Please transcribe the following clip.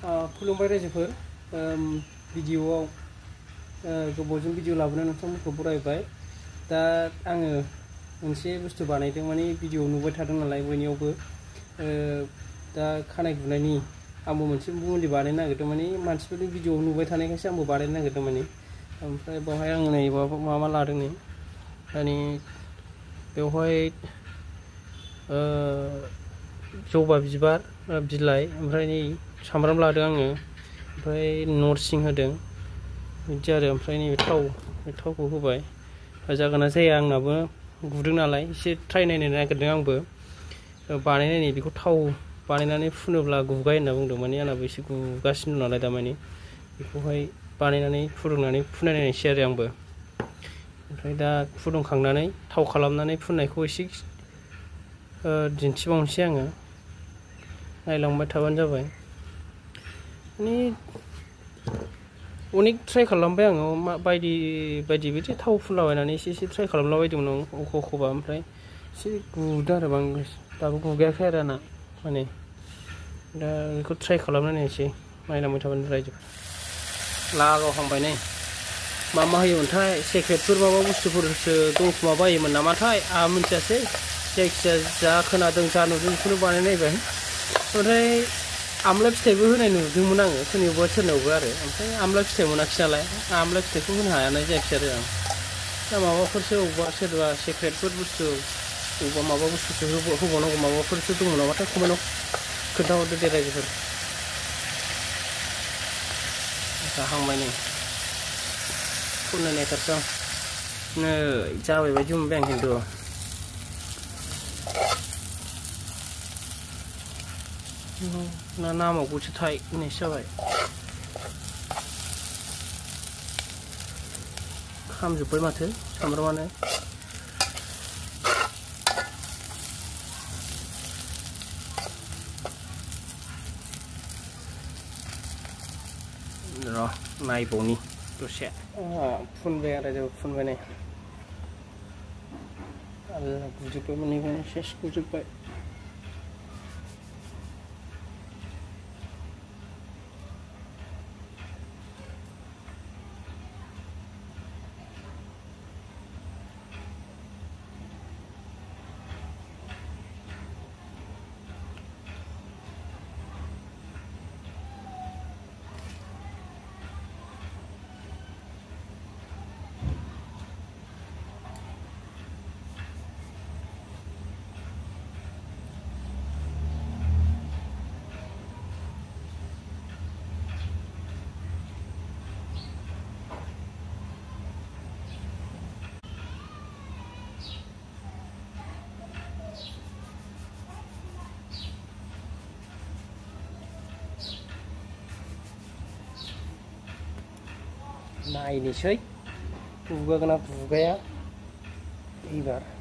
खुलुमबाय रायजोफोर भिडिअआव गोबावजों भिडिअ लाबोना नोंथांमोनखौ बरायबाय। दा आङो मोनसे बुस्थु बानायदों, माने भिडिअ नुबाय थादों नालाय बयनियावबो। दा खानाय गुनायनि आंबो मोनसे मुलि बानायनो नागिरदों, माने मानसिफोरनि भिडिअ नुबाय थानायखायसो आंबो बानायनो नागिरदों माने। ओमफ्राय बेवहाय आं नै मा लादों नै, माने बेवहाय जबा बिबार बिलाइ, ओमफ्राय नै सामब्राम लादों आङो, ओमफ्राय नरसिं होदों बिदि आरो। ओमफ्राय नैबे थाव, बे थावखौ होबाय। जागोन ना जाया आंनाबो गुदुं नालाय एसे ट्राइ नायनो नागिरदों आंबो बानायनायनि। बेखौ थाव बानायनानै फुनोब्ला गुगायो होनना बुंदों, माने आंनाबो एसे गुगासिनो दं नालाय दामानि। बेखौहाय बानायनानै फुदुंनानै फुननायनायसै आरो आंबो। ओमफ्राय दा फुदुंखांनानै थाव खालामनानै फुननायखौ एसे दिन्थिबावनोसै आङो, नायलांबाय थाबानो जाबाय। माने अनेक ट्राइ खालामबाय आङो, बायदि बिदि थाव फुनलाबायनानै एसे ट्राइ खालामला बायदोंमोन अखौबा। ओमफ्राय एसे गुदों आरो बांद्राय, दाबो गुगायाखै आरो आंना माने। दा बेखौ ट्राइ खालामनायनोसै, नायलांबाय थाबानो रायजो। लागावहांबाय नै, मा होयोमोनथाय, सेक्रेटफोर माबा बुस्थुफोरसो दंखुमा बायोमोन नामाथाय, आंहा मिथियासै। जायखिजाया जा खोनादों जा नुदों बेखौनो बानायनायबाय। ओमफ्राय आमलाइ फिथाइबो होनाय नुदोंमोन आङो सोरनावबा आरो। ओमफ्राय आमलाइ फिथाइ मोनाखिसै नालाय, आमलाइ फिथाइखौ होनो हानाय जायाखिसै आरो आं। दा माबाफोरसो अबेबा सोरबा सेक्रेटफोर बुस्थु, अबेबा माबा बुस्थुसो होबावनांगौ माबाफोरसो दङ नामाथाय, कमेन्टआव खोन्थाहरदो दे रायजोफोर। जाहांबाय नै, फुननो नायथारसै आं। नै जाबाय बायदि मोनबाय आं खिन्थु। ना नामावबोसो थाय होननायसो जाबाय। खामजोब्बाय माथो सामब्रामानो। र' नायबावनि दसे। फुनबाय आरो जों फुनबाय नै, गुजोब्बाय, मोननैखौनो सेस गुजोब्बाय। नायनोसै गुगागोन ना गुगाया एबार।